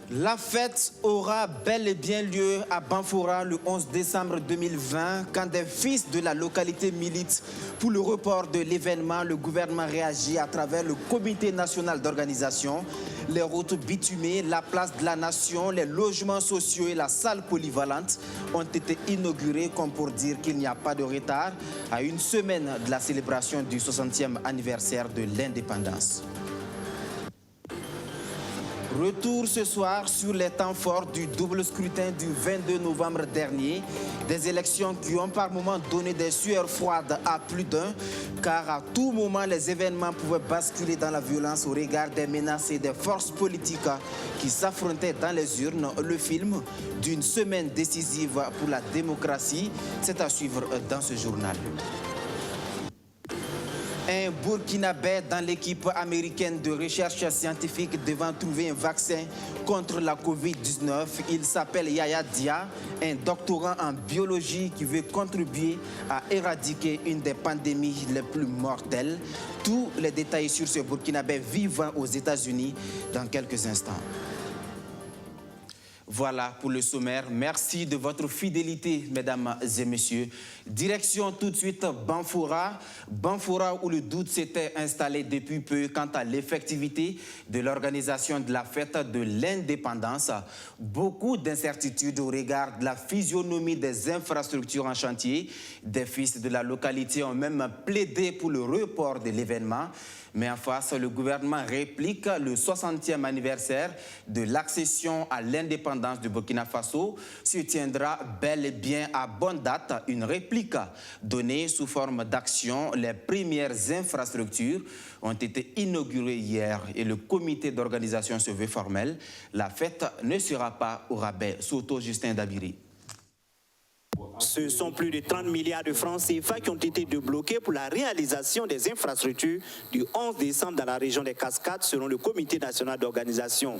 La fête aura bel et bien lieu à Banfora le 11 décembre 2020. Quand des fils de la localité militent pour le report de l'événement, le gouvernement réagit à travers le comité national d'organisation. Les routes bitumées, la place de la nation, les logements sociaux et la salle polyvalente ont été inaugurés comme pour dire qu'il n'y a pas de retard à une semaine de la célébration du 60e anniversaire de l'indépendance. Retour ce soir sur les temps forts du double scrutin du 22 novembre dernier. Des élections qui ont par moments donné des sueurs froides à plus d'un, car à tout moment les événements pouvaient basculer dans la violence au regard des menaces et des forces politiques qui s'affrontaient dans les urnes. Le film d'une semaine décisive pour la démocratie, c'est à suivre dans ce journal. Un Burkinabé dans l'équipe américaine de recherche scientifique devant trouver un vaccin contre la Covid-19. Il s'appelle Yaya Dia, un doctorant en biologie qui veut contribuer à éradiquer une des pandémies les plus mortelles. Tous les détails sur ce Burkinabé vivant aux États-Unis dans quelques instants. Voilà pour le sommaire. Merci de votre fidélité, mesdames et messieurs. Direction tout de suite Banfora. Banfora où le doute s'était installé depuis peu quant à l'effectivité de l'organisation de la fête de l'indépendance. Beaucoup d'incertitudes au regard de la physionomie des infrastructures en chantier. Des fils de la localité ont même plaidé pour le report de l'événement. Mais en face, le gouvernement réplique le 60e anniversaire de l'accession à l'indépendance du Burkina Faso se tiendra bel et bien à bonne date. Une réplique donnée sous forme d'action. Les premières infrastructures ont été inaugurées hier et le comité d'organisation se veut formel. La fête ne sera pas au rabais. Soto Justin Dabiri. Ce sont plus de 30 milliards de francs CFA qui ont été débloqués pour la réalisation des infrastructures du 11 décembre dans la région des Cascades, selon le comité national d'organisation.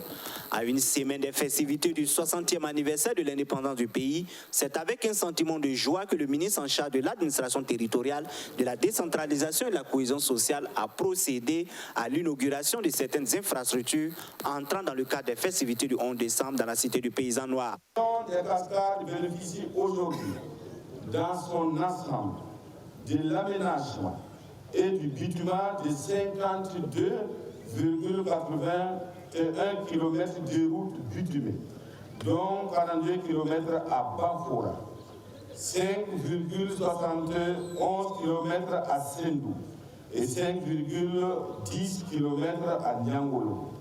À une semaine des festivités du 60e anniversaire de l'indépendance du pays, c'est avec un sentiment de joie que le ministre en charge de l'administration territoriale, de la décentralisation et de la cohésion sociale a procédé à l'inauguration de certaines infrastructures entrant dans le cadre des festivités du 11 décembre dans la cité du paysan noir. Les Cascades bénéficient aujourd'hui dans son ensemble de l'aménagement et du bitumage de 52,81 km de routes bitumées, dont 42 km à Banfora, 5,71 km à Sendou et 5,10 km à Niangolo.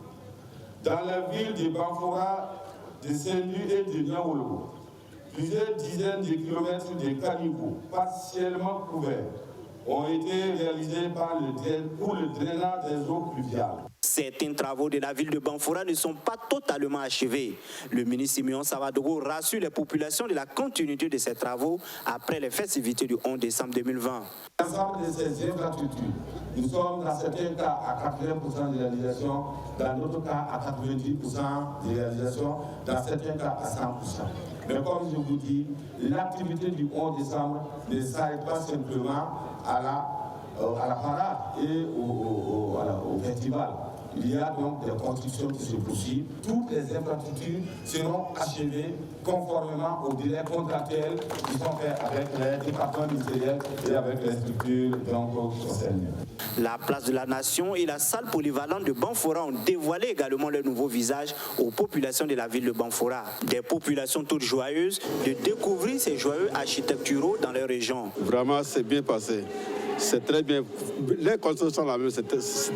Dans la ville de Banfora, de Sendou et de Niangolo, plusieurs dizaines de kilomètres de caniveaux partiellement couverts ont été réalisés pour le drainage des eaux pluviales. Certains travaux de la ville de Banfora ne sont pas totalement achevés. Le ministre Simeon Savadogo rassure les populations de la continuité de ces travaux après les festivités du 11 décembre 2020. L'ensemble de ces infrastructures, nous sommes dans certains cas à 80% de réalisation, dans d'autres cas à 90% de réalisation, dans certains cas à 100%. Mais comme je vous dis, l'activité du 11 décembre ne s'arrête pas simplement à la parade et au festival. Il y a donc des constructions qui se poursuivent. Toutes les infrastructures seront achevées conformément aux délais contractuels qui sont faits avec les départements ministériels et avec les structures concernées. La place de la Nation et la salle polyvalente de Banfora ont dévoilé également leur nouveau visage aux populations de la ville de Banfora. Des populations toutes joyeuses de découvrir ces joyeux architecturaux dans leur région. Vraiment, c'est bien passé. C'est très bien. Les constructions là même, c'est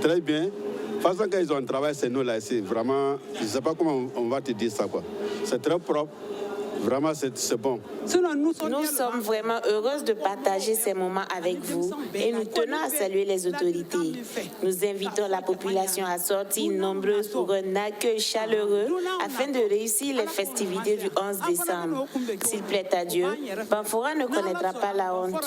très bien. De toute façon, quand ils ont un travail, c'est nous là ici. Vraiment, je ne sais pas comment on va te dire ça, quoi. C'est très propre. Vraiment, c'est bon. Nous sommes vraiment heureuses de partager ces moments avec vous et nous tenons à saluer les autorités. Nous invitons la population à sortir nombreuse pour un accueil chaleureux afin de réussir les festivités du 11 décembre. S'il plaît à Dieu, Banfora ne connaîtra pas la honte.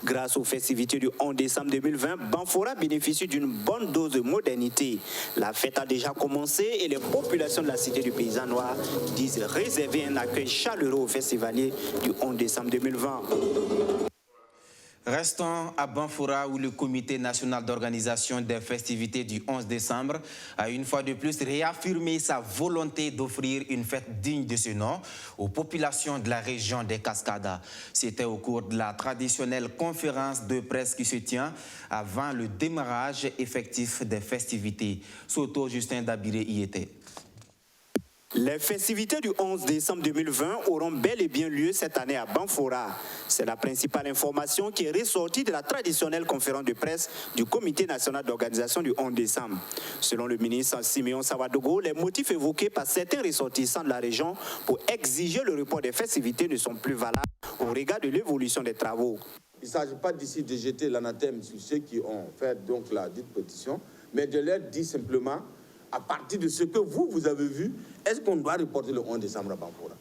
Grâce aux festivités du 11 décembre 2020, Banfora bénéficie d'une bonne dose de modernité. La fête a déjà commencé et les populations de la cité du paysan noir disent réserver un accueil chaleureux aux festivaliers du 11 décembre 2020. Restons à Banfoura où le comité national d'organisation des festivités du 11 décembre a une fois de plus réaffirmé sa volonté d'offrir une fête digne de ce nom aux populations de la région des Cascades. C'était au cours de la traditionnelle conférence de presse qui se tient avant le démarrage effectif des festivités. Soto Justin Dabiré y était. Les festivités du 11 décembre 2020 auront bel et bien lieu cette année à Banfoura. C'est la principale information qui est ressortie de la traditionnelle conférence de presse du Comité national d'organisation du 11 décembre. Selon le ministre Siméon Savadogo, les motifs évoqués par certains ressortissants de la région pour exiger le report des festivités ne sont plus valables au regard de l'évolution des travaux. Il ne s'agit pas d'ici de jeter l'anathème sur ceux qui ont fait donc la dite pétition, mais de leur dire simplement, à partir de ce que vous avez vu, est-ce qu'on doit reporter le 11 décembre à Banfoura?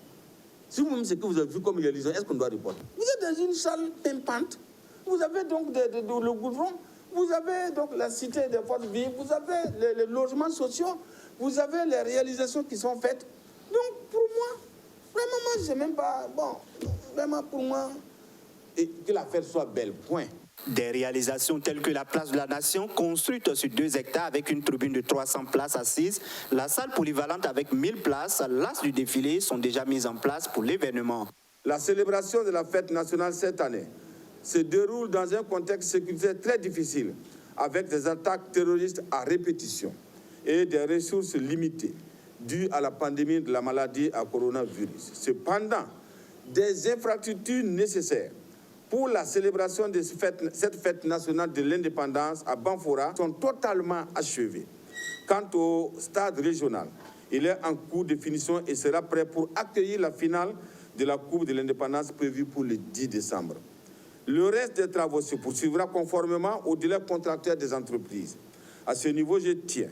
Si vous-même ce que vous avez vu comme réalisation, est-ce qu'on doit reporter? Vous êtes dans une salle pimpante, vous avez donc le goudron, vous avez donc la cité des forces vives, vous avez les logements sociaux, vous avez les réalisations qui sont faites. Donc pour moi, vraiment, moi, je ne sais même pas, bon, vraiment pour moi, et que l'affaire soit belle, point. Des réalisations telles que la place de la Nation, construite sur 2 hectares avec une tribune de 300 places assises, la salle polyvalente avec 1000 places, l'as du défilé sont déjà mises en place pour l'événement. La célébration de la fête nationale cette année se déroule dans un contexte sécuritaire très difficile, avec des attaques terroristes à répétition et des ressources limitées dues à la pandémie de la maladie à coronavirus. Cependant, des infrastructures nécessaires pour la célébration de cette fête nationale de l'indépendance à Banfoura sont totalement achevées. Quant au stade régional, il est en cours de finition et sera prêt pour accueillir la finale de la Coupe de l'indépendance prévue pour le 10 décembre. Le reste des travaux se poursuivra conformément au délai contractuel des entreprises. À ce niveau, je tiens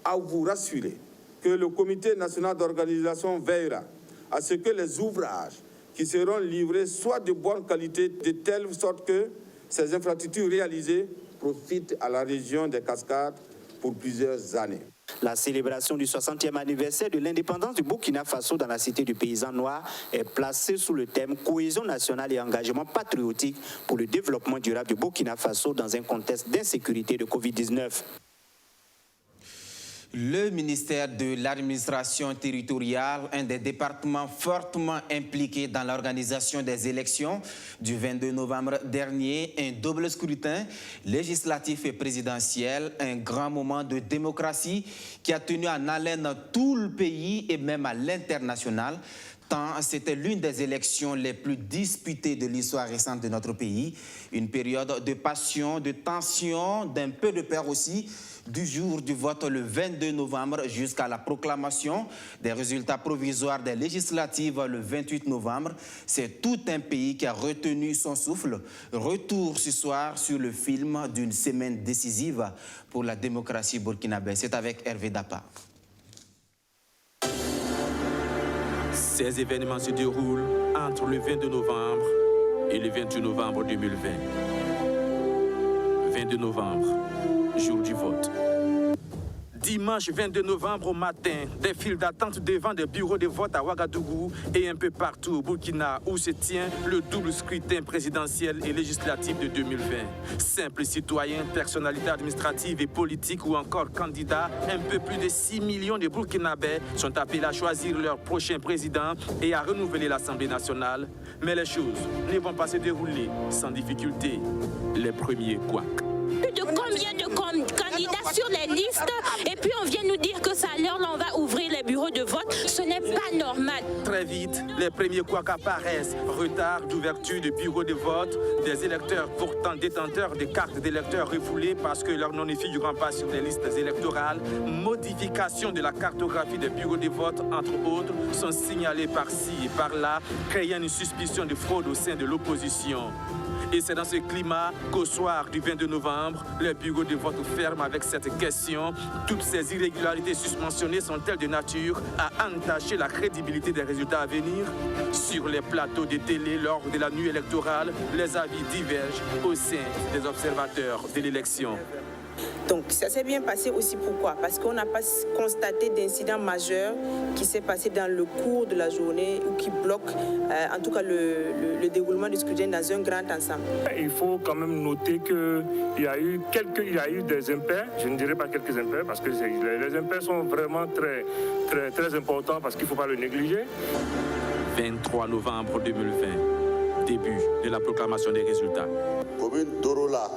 à vous rassurer que le Comité national d'organisation veillera à ce que les ouvrages qui seront livrés soient de bonne qualité, de telle sorte que ces infrastructures réalisées profitent à la région des Cascades pour plusieurs années. La célébration du 60e anniversaire de l'indépendance du Burkina Faso dans la cité du paysan noir est placée sous le thème « Cohésion nationale et engagement patriotique pour le développement durable du Burkina Faso dans un contexte d'insécurité de Covid-19 ». Le ministère de l'administration territoriale, un des départements fortement impliqués dans l'organisation des élections du 22 novembre dernier, un double scrutin législatif et présidentiel, un grand moment de démocratie qui a tenu en haleine tout le pays et même à l'international. Tant c'était l'une des élections les plus disputées de l'histoire récente de notre pays. Une période de passion, de tension, d'un peu de peur aussi, du jour du vote le 22 novembre jusqu'à la proclamation des résultats provisoires des législatives le 28 novembre. C'est tout un pays qui a retenu son souffle. Retour ce soir sur le film d'une semaine décisive pour la démocratie burkinabé. C'est avec Hervé Dapa. Ces événements se déroulent entre le 22 novembre et le 28 novembre 2020. 22 novembre, jour du vote. Dimanche 22 novembre au matin, des files d'attente devant des bureaux de vote à Ouagadougou et un peu partout au Burkina où se tient le double scrutin présidentiel et législatif de 2020. Simples citoyens, personnalités administratives et politiques ou encore candidats, un peu plus de 6 millions de Burkinabés sont appelés à choisir leur prochain président et à renouveler l'Assemblée nationale. Mais les choses ne vont pas se dérouler sans difficulté. Les premiers couacs. Plus de combien de candidats sur les listes et puis on vient nous dire que ça à l'heure on va ouvrir les bureaux de vote, ce n'est pas normal. Très vite, les premiers couacs apparaissent. Retard d'ouverture de bureaux de vote, des électeurs pourtant détenteurs de cartes d'électeurs refoulées parce que leur nom ne figurant pas sur les listes électorales, modification de la cartographie des bureaux de vote, entre autres, sont signalés par-ci et par-là, créant une suspicion de fraude au sein de l'opposition. Et c'est dans ce climat qu'au soir du 22 novembre, les bureaux de vote ferment avec cette question. Toutes ces irrégularités suspensionnées sont-elles de nature à entacher la crédibilité des résultats à venir? Sur les plateaux de télé lors de la nuit électorale, les avis divergent au sein des observateurs de l'élection. Donc ça s'est bien passé aussi, pourquoi? Parce qu'on n'a pas constaté d'incident majeur qui s'est passé dans le cours de la journée ou qui bloque en tout cas le déroulement du scrutin dans un grand ensemble. Il faut quand même noter qu'il y a eu des impairs, je ne dirais pas quelques impairs parce que les impairs sont vraiment très importants parce qu'il ne faut pas le négliger. 23 novembre 2020, début de la proclamation des résultats. Commune d'Orola,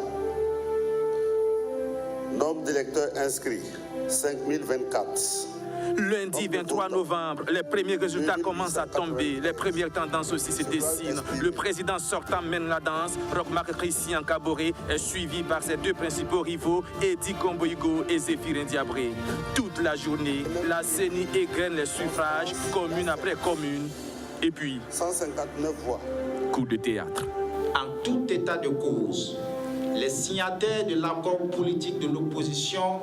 nombre d'électeurs inscrits, 5024. Lundi 23 novembre, les premiers résultats commencent à tomber. Les premières tendances aussi se dessinent. Le président sortant mène la danse. Roch-Marc Christian Kaboré est suivi par ses deux principaux rivaux, Edi Kombo-Igo et Zéphirin Diabré. Toute la journée, la CENI égrène les suffrages, commune après commune. Et puis, 159 voix. Coup de théâtre. En tout état de cause, les signataires de l'accord politique de l'opposition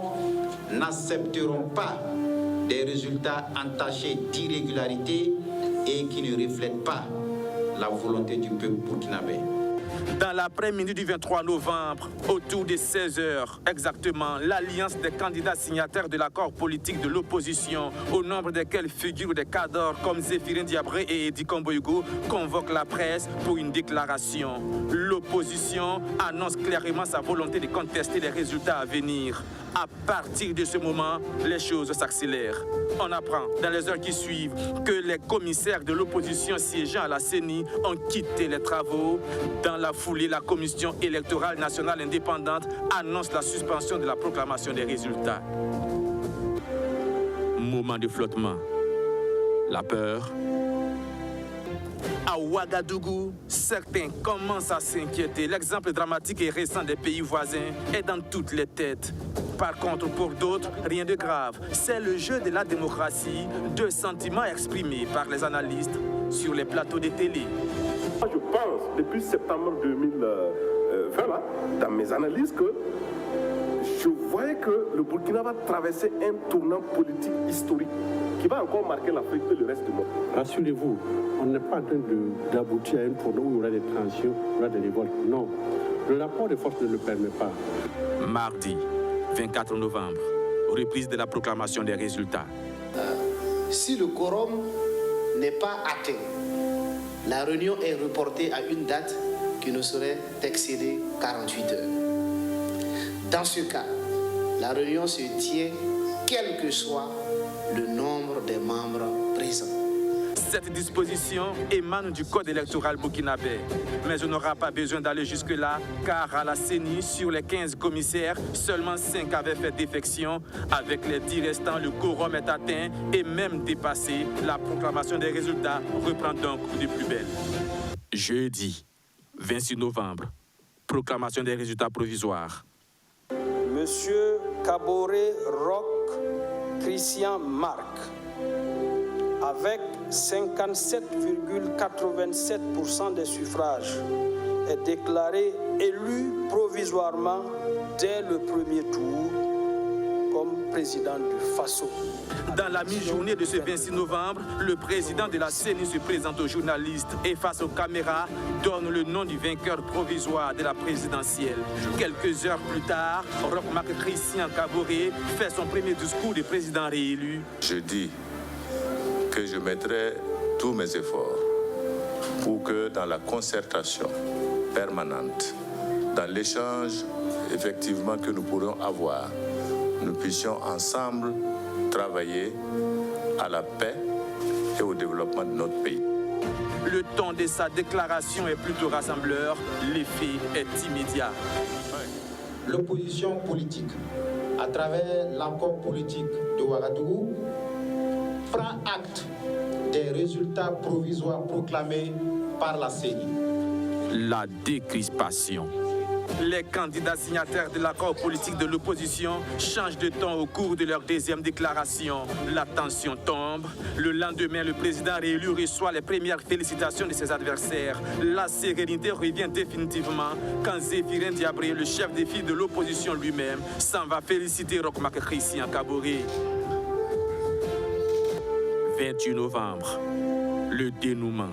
n'accepteront pas des résultats entachés d'irrégularité et qui ne reflètent pas la volonté du peuple burkinabé. Dans l'après-midi du 23 novembre, autour de 16h exactement, l'alliance des candidats signataires de l'accord politique de l'opposition, au nombre desquels figurent des cadres comme Zéphirin Diabré et Edi Kombo-Igo, convoque la presse pour une déclaration. L'opposition annonce clairement sa volonté de contester les résultats à venir. À partir de ce moment, les choses s'accélèrent. On apprend dans les heures qui suivent que les commissaires de l'opposition siégeant à la CENI ont quitté les travaux. Dans la foulée, la Commission électorale nationale indépendante annonce la suspension de la proclamation des résultats. Moment de flottement. La peur. À Ouagadougou, certains commencent à s'inquiéter. L'exemple dramatique et récent des pays voisins est dans toutes les têtes. Par contre, pour d'autres, rien de grave. C'est le jeu de la démocratie, deux sentiments exprimés par les analystes sur les plateaux de télé. Je pense, depuis septembre 2020, dans mes analyses, que je voyais que le Burkina va traverser un tournant politique historique qui va encore marquer l'Afrique et le reste du monde. Rassurez-vous, on n'est pas en train d'aboutir à un tournant où il y aura des tensions, il y aura des révoltes. Non, le rapport de force ne le permet pas. Mardi 24 novembre, reprise de la proclamation des résultats. Si le quorum n'est pas atteint, la réunion est reportée à une date qui ne saurait excéder 48 heures. Dans ce cas, la réunion se tient quel que soit le nombre des membres présents. Cette disposition émane du code électoral burkinabé. Mais on n'aura pas besoin d'aller jusque-là, car à la CENI, sur les 15 commissaires, seulement 5 avaient fait défection. Avec les 10 restants, le quorum est atteint et même dépassé. La proclamation des résultats reprend donc de plus belle. Jeudi 26 novembre, proclamation des résultats provisoires. Monsieur Kaboré Roch Christian Marc, avec 57,87% des suffrages, est déclaré élu provisoirement dès le premier tour comme président du FASO. Dans la mi-journée de ce 26 novembre, le président de la CENI se présente aux journalistes et face aux caméras donne le nom du vainqueur provisoire de la présidentielle. Quelques heures plus tard, Roch-Marc Christian Kaboré fait son premier discours de président réélu. Je dis que je mettrai tous mes efforts pour que dans la concertation permanente, dans l'échange effectivement que nous pourrons avoir, nous puissions ensemble travailler à la paix et au développement de notre pays. Le ton de sa déclaration est plutôt rassembleur, l'effet est immédiat. L'opposition politique, à travers l'accord politique de Ouagadougou, prend acte des résultats provisoires proclamés par la CENI. La décrispation. Les candidats signataires de l'accord politique de l'opposition changent de ton au cours de leur deuxième déclaration. La tension tombe. Le lendemain, le président réélu reçoit les premières félicitations de ses adversaires. La sérénité revient définitivement quand Zéphirin Diabré, le chef de file de l'opposition lui-même, s'en va féliciter Roch-Marc Christian Kaboré. 28 novembre, le dénouement.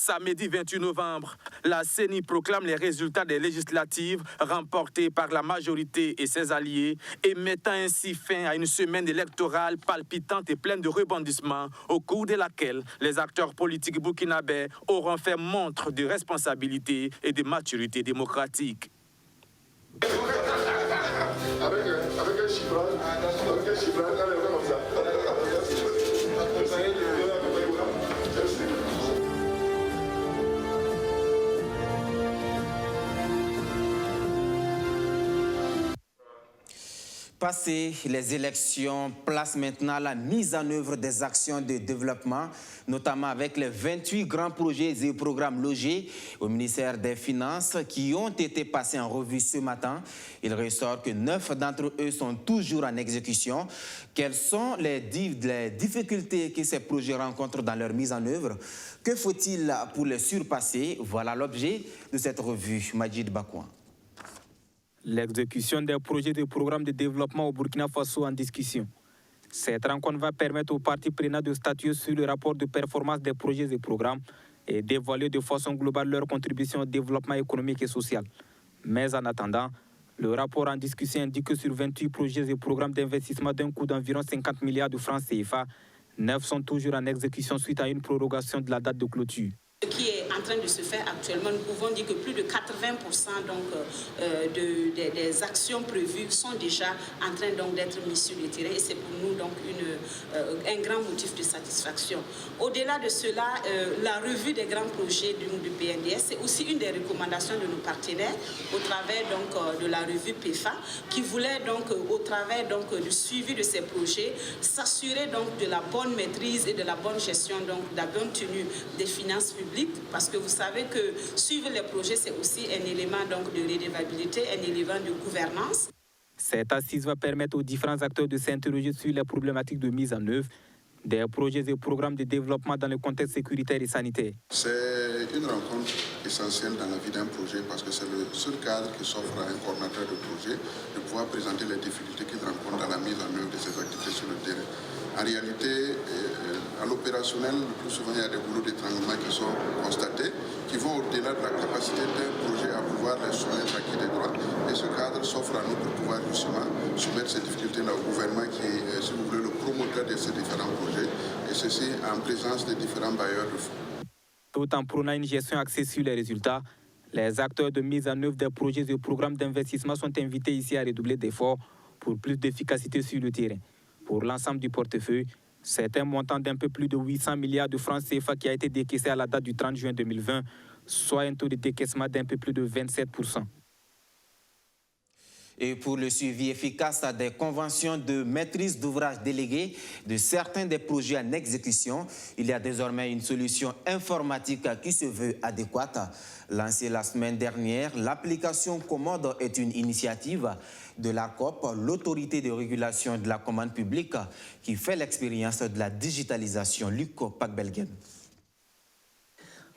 Samedi 28 novembre, la CENI proclame les résultats des législatives remportées par la majorité et ses alliés et mettant ainsi fin à une semaine électorale palpitante et pleine de rebondissements au cours de laquelle les acteurs politiques burkinabés auront fait montre de responsabilité et de maturité démocratique. Avec un chiffrage, comme ça. Passé les élections, place maintenant la mise en œuvre des actions de développement, notamment avec les 28 grands projets et programmes logés au ministère des Finances qui ont été passés en revue ce matin. Il ressort que 9 d'entre eux sont toujours en exécution. Quelles sont les difficultés que ces projets rencontrent dans leur mise en œuvre? Que faut-il pour les surpasser? Voilà l'objet de cette revue. Majid Bakouan. L'exécution des projets de programme de développement au Burkina Faso en discussion. Cette rencontre va permettre aux parties prenantes de statuer sur le rapport de performance des projets et programmes et d'évaluer de façon globale leur contribution au développement économique et social. Mais en attendant, le rapport en discussion indique que sur 28 projets et programmes d'investissement d'un coût d'environ 50 milliards de francs CFA, 9 sont toujours en exécution suite à une prorogation de la date de clôture. Ce qui est en train de se faire actuellement, nous pouvons dire que plus de 80% des actions prévues sont déjà en train d'être mises sur le terrain et c'est pour nous donc un grand motif de satisfaction. Au-delà de cela, la revue des grands projets du PNDS, c'est aussi une des recommandations de nos partenaires au travers de la revue PEFA qui voulait au travers du suivi de ces projets s'assurer de la bonne maîtrise et de la bonne gestion, de la bonne tenue des finances publiques. Parce que vous savez que suivre les projets, c'est aussi un élément de redevabilité, un élément de gouvernance. Cette assise va permettre aux différents acteurs de s'interroger sur les problématiques de mise en œuvre des projets et programmes de développement dans le contexte sécuritaire et sanitaire. C'est une rencontre essentielle dans la vie d'un projet parce que c'est le seul cadre qui s'offre à un coordinateur de projet de pouvoir présenter les difficultés qu'il rencontre dans la mise en œuvre de ses activités sur le terrain. En réalité, à l'opérationnel, le plus souvent, il y a des boulots d'étranglement qui sont constatés, qui vont au-delà de la capacité d'un projet à pouvoir les soumettre à qui des droits. Et ce cadre s'offre à nous pour pouvoir justement soumettre ces difficultés-là au gouvernement qui est, si vous voulez, le promoteur de ces différents projets, et ceci en présence des différents bailleurs de fonds. Tout en prônant une gestion axée sur les résultats, les acteurs de mise en œuvre des projets et programmes d'investissement sont invités ici à redoubler d'efforts pour plus d'efficacité sur le terrain. Pour l'ensemble du portefeuille, c'est un montant d'un peu plus de 800 milliards de francs CFA qui a été décaissé à la date du 30 juin 2020, soit un taux de décaissement d'un peu plus de 27%. Et pour le suivi efficace des conventions de maîtrise d'ouvrage déléguées de certains des projets en exécution, il y a désormais une solution informatique qui se veut adéquate. Lancée la semaine dernière, l'application Commode est une initiative de l'ARCOP, l'autorité de régulation de la commande publique, qui fait l'expérience de la digitalisation. Luc Pacbelgen.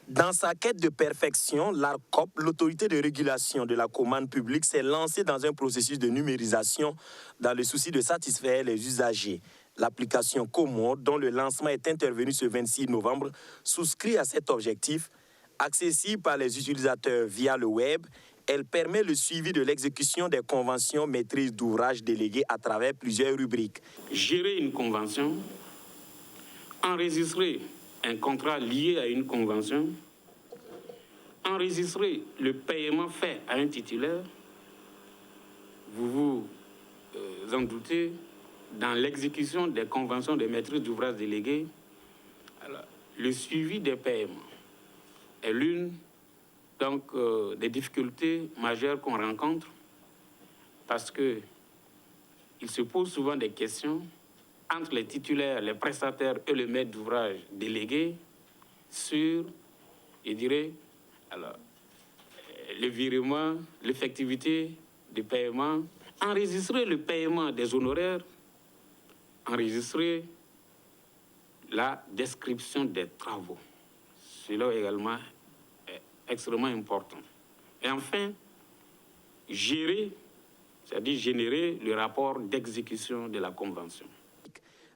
Dans sa quête de perfection, l'ARCOP, l'autorité de régulation de la commande publique, s'est lancée dans un processus de numérisation dans le souci de satisfaire les usagers. L'application Commode, dont le lancement est intervenu ce 26 novembre, souscrit à cet objectif. Accessible par les utilisateurs via le web, elle permet le suivi de l'exécution des conventions maîtrise d'ouvrage déléguées à travers plusieurs rubriques. Gérer une convention, enregistrer un contrat lié à une convention, enregistrer le paiement fait à un titulaire, vous vous en doutez, dans l'exécution des conventions de maîtrise d'ouvrage déléguées, le suivi des paiements est l'une des difficultés majeures qu'on rencontre parce qu'il se pose souvent des questions entre les titulaires, les prestataires et le maître d'ouvrage délégué sur, je dirais, le virement, l'effectivité du paiement, enregistrer le paiement des honoraires, enregistrer la description des travaux. Cela également est extrêmement important. Et enfin, gérer, c'est-à-dire générer le rapport d'exécution de la convention.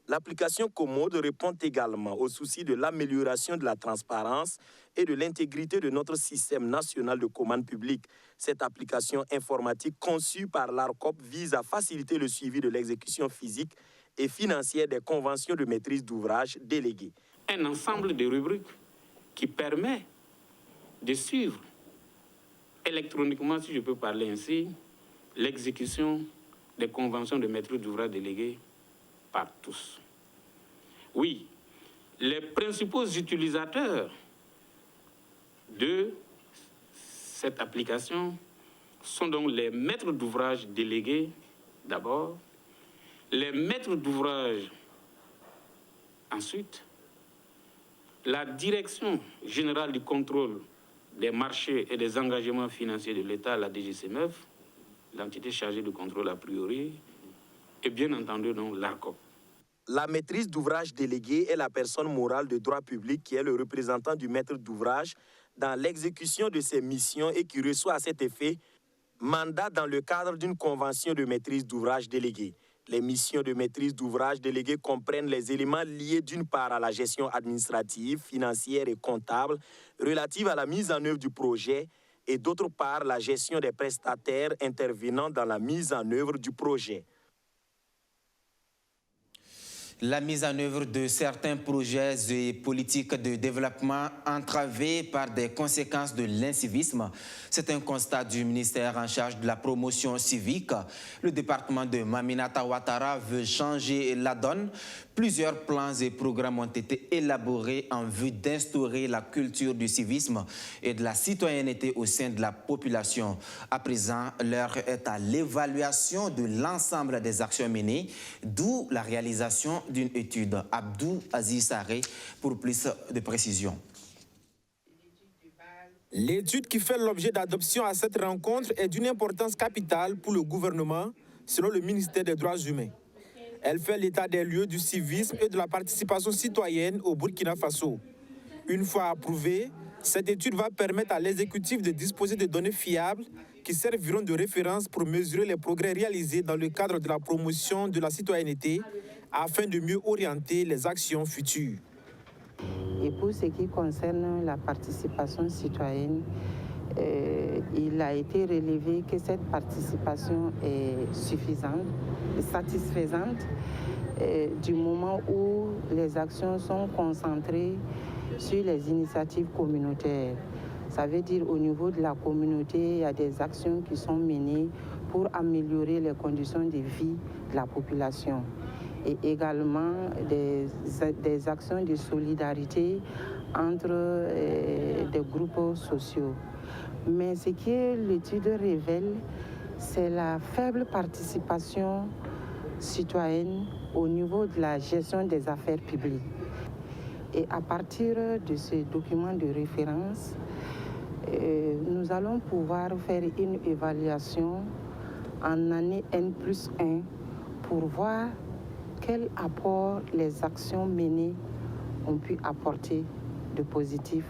L'application Commode répond également au souci de l'amélioration de la transparence et de l'intégrité de notre système national de commande publique. Cette application informatique conçue par l'ARCOP vise à faciliter le suivi de l'exécution physique et financière des conventions de maîtrise d'ouvrage déléguées. Un ensemble de rubriques qui permet de suivre électroniquement, si je peux parler ainsi, l'exécution des conventions de maîtrise d'ouvrage déléguées par tous. Oui, les principaux utilisateurs de cette application sont donc les maîtres d'ouvrage délégués d'abord, les maîtres d'ouvrage ensuite, la Direction générale du contrôle des marchés et des engagements financiers de l'État, la DGCMF, l'entité chargée du contrôle a priori, et bien entendu donc l'ARCOP. La maîtrise d'ouvrage déléguée est la personne morale de droit public qui est le représentant du maître d'ouvrage dans l'exécution de ses missions et qui reçoit à cet effet mandat dans le cadre d'une convention de maîtrise d'ouvrage déléguée. Les missions de maîtrise d'ouvrage déléguée comprennent les éléments liés d'une part à la gestion administrative, financière et comptable relative à la mise en œuvre du projet et d'autre part la gestion des prestataires intervenant dans la mise en œuvre du projet. La mise en œuvre de certains projets et politiques de développement entravés par des conséquences de l'incivisme, c'est un constat du ministère en charge de la promotion civique. Le département de Maminata Ouattara veut changer la donne. Plusieurs plans et programmes ont été élaborés en vue d'instaurer la culture du civisme et de la citoyenneté au sein de la population. À présent, l'heure est à l'évaluation de l'ensemble des actions menées, d'où la réalisation d'une étude. Abdou Aziz Saré pour plus de précision. L'étude qui fait l'objet d'adoption à cette rencontre est d'une importance capitale pour le gouvernement, selon le ministère des Droits humains. Elle fait l'état des lieux du civisme et de la participation citoyenne au Burkina Faso. Une fois approuvée, cette étude va permettre à l'exécutif de disposer de données fiables qui serviront de référence pour mesurer les progrès réalisés dans le cadre de la promotion de la citoyenneté afin de mieux orienter les actions futures. Et pour ce qui concerne la participation citoyenne, il a été relevé que cette participation est suffisante, satisfaisante, du moment où les actions sont concentrées sur les initiatives communautaires. Ça veut dire au niveau de la communauté, il y a des actions qui sont menées pour améliorer les conditions de vie de la population. Et également des actions de solidarité entre des groupes sociaux. Mais ce que l'étude révèle, c'est la faible participation citoyenne au niveau de la gestion des affaires publiques. Et à partir de ce document de référence, nous allons pouvoir faire une évaluation en année N+1 pour voir quel apport les actions menées ont pu apporter de positif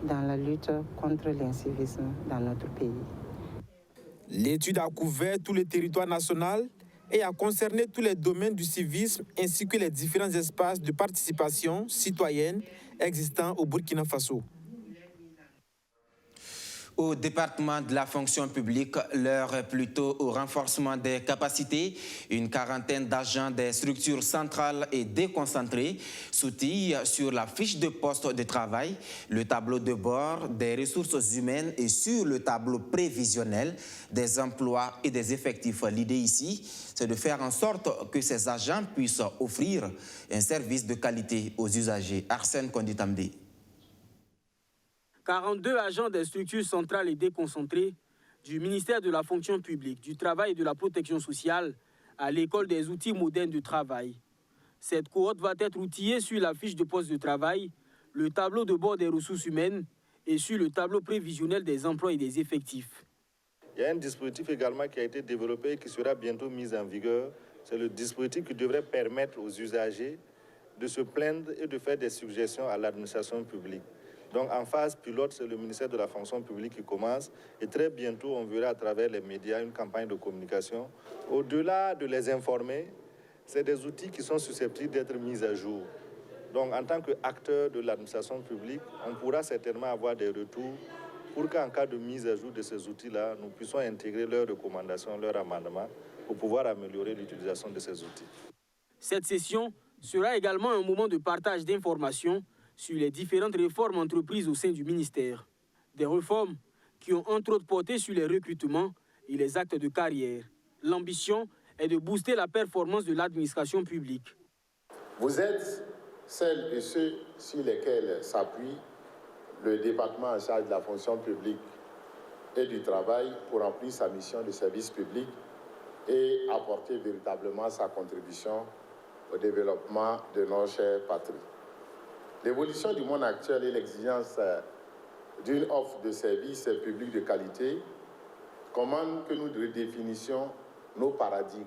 dans la lutte contre l'incivisme dans notre pays. L'étude a couvert tout le territoire national et a concerné tous les domaines du civisme ainsi que les différents espaces de participation citoyenne existants au Burkina Faso. Au département de la fonction publique, l'heure est plutôt au renforcement des capacités. Une quarantaine d'agents des structures centrales et déconcentrées s'outillent sur la fiche de poste de travail, le tableau de bord des ressources humaines et sur le tableau prévisionnel des emplois et des effectifs. L'idée ici, c'est de faire en sorte que ces agents puissent offrir un service de qualité aux usagers. Arsène Konditamde. 42 agents des structures centrales et déconcentrées du ministère de la fonction publique, du travail et de la protection sociale à l'école des outils modernes de travail. Cette cohorte va être outillée sur la fiche de poste de travail, le tableau de bord des ressources humaines et sur le tableau prévisionnel des emplois et des effectifs. Il y a un dispositif également qui a été développé et qui sera bientôt mis en vigueur. C'est le dispositif qui devrait permettre aux usagers de se plaindre et de faire des suggestions à l'administration publique. Donc en phase pilote, c'est le ministère de la fonction publique qui commence et très bientôt on verra à travers les médias une campagne de communication. Au-delà de les informer, c'est des outils qui sont susceptibles d'être mis à jour. Donc, en tant qu'acteur de l'administration publique, on pourra certainement avoir des retours pour qu'en cas de mise à jour de ces outils-là, nous puissions intégrer leurs recommandations, leurs amendements pour pouvoir améliorer l'utilisation de ces outils. Cette session sera également un moment de partage d'informations sur les différentes réformes entreprises au sein du ministère. Des réformes qui ont entre autres porté sur les recrutements et les actes de carrière. L'ambition est de booster la performance de l'administration publique. Vous êtes celles et ceux sur lesquels s'appuie le département en charge de la fonction publique et du travail pour remplir sa mission de service public et apporter véritablement sa contribution au développement de nos chères patries. L'évolution du monde actuel et l'exigence d'une offre de services publics de qualité commandent que nous redéfinissions nos paradigmes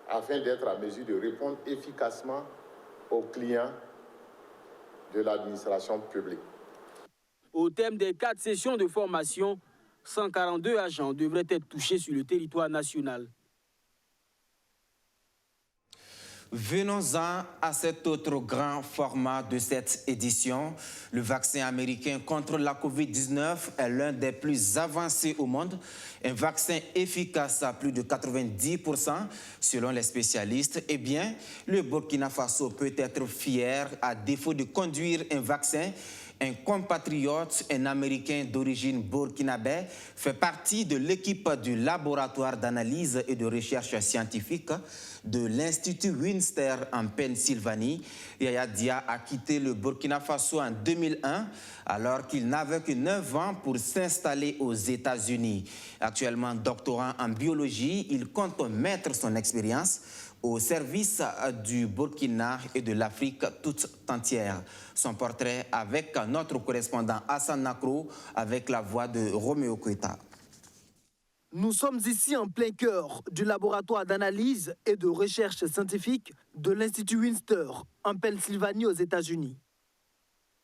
afin d'être à mesure de répondre efficacement aux clients de l'administration publique. Au thème des 4 sessions de formation, 142 agents devraient être touchés sur le territoire national. Venons-en à cet autre grand format de cette édition. Le vaccin américain contre la COVID-19 est l'un des plus avancés au monde. Un vaccin efficace à plus de 90% selon les spécialistes. Eh bien, le Burkina Faso peut être fier à défaut de conduire un vaccin. Un compatriote, un Américain d'origine burkinabé, fait partie de l'équipe du laboratoire d'analyse et de recherche scientifique de l'Institut Winster en Pennsylvanie. Yaya Dia a quitté le Burkina Faso en 2001 alors qu'il n'avait que 9 ans pour s'installer aux États-Unis. Actuellement doctorant en biologie, il compte mettre son expérience au service du Burkina et de l'Afrique toute entière. Son portrait avec notre correspondant Hassan Nakro avec la voix de Roméo Koita. Nous sommes ici en plein cœur du laboratoire d'analyse et de recherche scientifique de l'Institut Winster en Pennsylvanie aux États-Unis.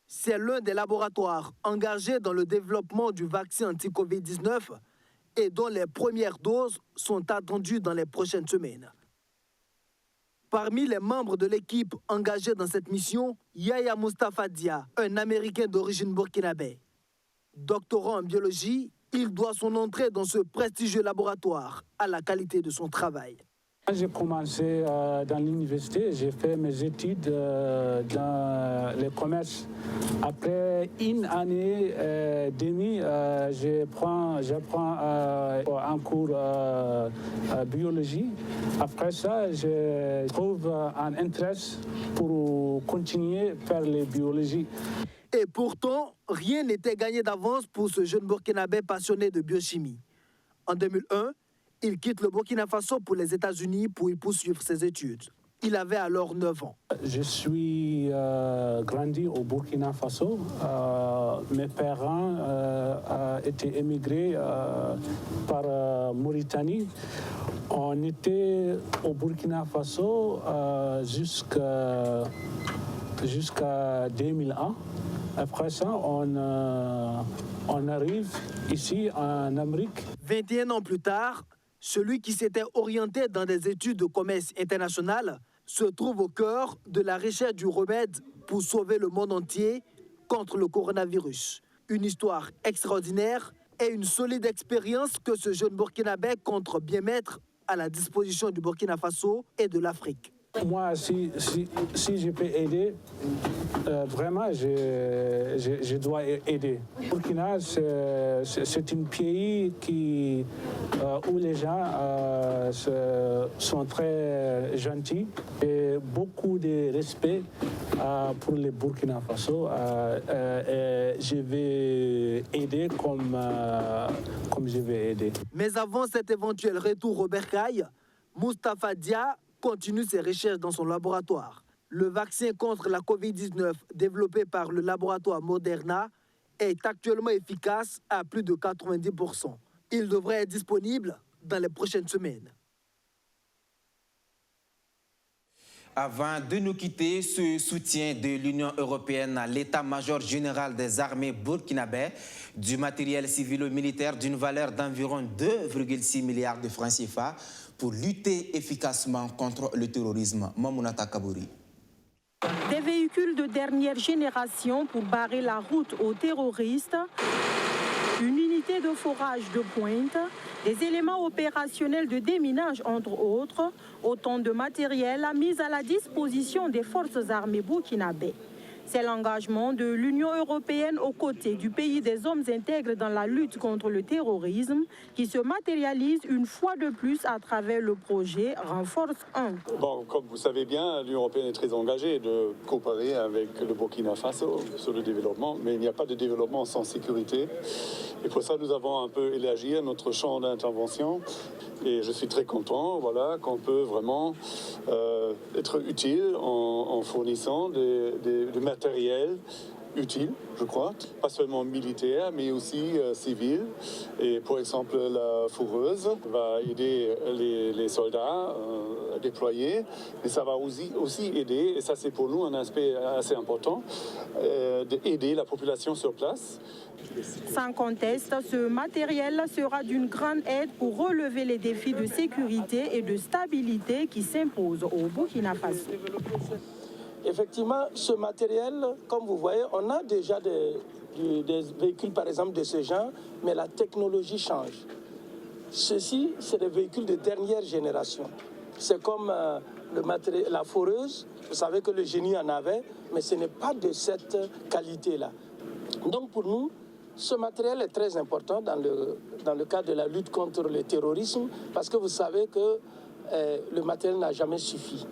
C'est l'un des laboratoires engagés dans le développement du vaccin anti-Covid-19 et dont les premières doses sont attendues dans les prochaines semaines. Parmi les membres de l'équipe engagée dans cette mission, Yaya Mustafa Dia, un Américain d'origine burkinabé. Doctorant en biologie, il doit son entrée dans ce prestigieux laboratoire à la qualité de son travail. J'ai commencé dans l'université, j'ai fait mes études dans le commerce. Après une année et demie, j'apprends un cours biologie. Après ça, je trouve un intérêt pour continuer à faire la biologie. Et pourtant, rien n'était gagné d'avance pour ce jeune Burkinabé passionné de biochimie. En 2001, il quitte le Burkina Faso pour les États-Unis pour y poursuivre ses études. Il avait alors 9 ans. Je suis grandi au Burkina Faso. Mes parents étaient émigrés par Mauritanie. On était au Burkina Faso jusqu'à 2001. Après ça, on arrive ici en Amérique. 21 ans plus tard, celui qui s'était orienté dans des études de commerce international se trouve au cœur de la recherche du remède pour sauver le monde entier contre le coronavirus. Une histoire extraordinaire et une solide expérience que ce jeune Burkinabé compte bien mettre à la disposition du Burkina Faso et de l'Afrique. Moi, si je peux aider, vraiment, je dois aider. Burkina, c'est un pays où les gens sont très gentils et beaucoup de respect pour le Burkina Faso. Je vais aider comme je vais aider. Mais avant cet éventuel retour au bercail, Mustafa Dia continue ses recherches dans son laboratoire. Le vaccin contre la COVID-19 développé par le laboratoire Moderna est actuellement efficace à plus de 90%. Il devrait être disponible dans les prochaines semaines. Avant de nous quitter, ce soutien de l'Union européenne à l'état-major général des armées burkinabé, du matériel civilo-militaire d'une valeur d'environ 2,6 milliards de francs CFA pour lutter efficacement contre le terrorisme. Mamounata Kabouri. Des véhicules de dernière génération pour barrer la route aux terroristes, une unité de forage de pointe, des éléments opérationnels de déminage entre autres, autant de matériel mis à la disposition des forces armées burkinabées. C'est l'engagement de l'Union européenne aux côtés du pays des hommes intègres dans la lutte contre le terrorisme qui se matérialise une fois de plus à travers le projet Renforce 1. Bon, comme vous savez bien, l'Union européenne est très engagée de coopérer avec le Burkina Faso sur le développement, mais il n'y a pas de développement sans sécurité. Et pour ça, nous avons un peu élargi notre champ d'intervention. Et je suis très content qu'on peut vraiment être utile en fournissant des matériels utiles, je crois, pas seulement militaires, mais aussi civils. Et par exemple, la fourreuse va aider les soldats à déployer, mais ça va aussi aider, et ça c'est pour nous un aspect assez important, d'aider la population sur place. Sans conteste, ce matériel sera d'une grande aide pour relever les défis de sécurité et de stabilité qui s'imposent au Burkina Faso. Effectivement, ce matériel, comme vous voyez, on a déjà des véhicules, par exemple, de ce genre, mais la technologie change. Ceci, c'est des véhicules de dernière génération. C'est comme la foreuse, vous savez que le génie en avait, mais ce n'est pas de cette qualité-là. Donc pour nous, ce matériel est très important dans le cadre de la lutte contre le terrorisme, parce que vous savez que le matériel n'a jamais suffi,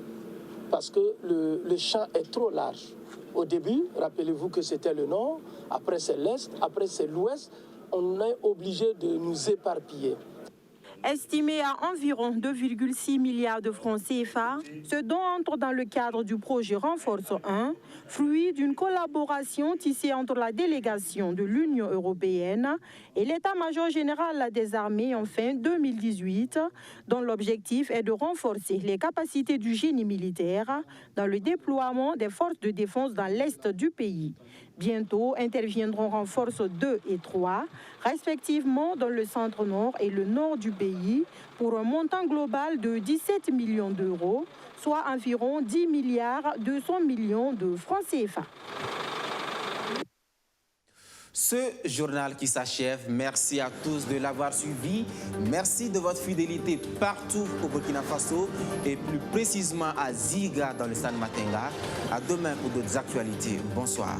parce que le champ est trop large. Au début, rappelez-vous que c'était le nord, après c'est l'est, après c'est l'ouest, on est obligé de nous éparpiller. Estimé à environ 2,6 milliards de francs CFA, ce don entre dans le cadre du projet Renforce 1, fruit d'une collaboration tissée entre la délégation de l'Union européenne et l'état-major général des armées en fin 2018, dont l'objectif est de renforcer les capacités du génie militaire dans le déploiement des forces de défense dans l'est du pays. Bientôt interviendront Renforce 2 et 3, respectivement dans le centre-nord et le nord du pays, pour un montant global de 17 millions d'euros, soit environ 10 milliards 200 millions de francs CFA. Ce journal qui s'achève, merci à tous de l'avoir suivi. Merci de votre fidélité partout au Burkina Faso et plus précisément à Ziga dans le San Matenga. À demain pour d'autres actualités. Bonsoir.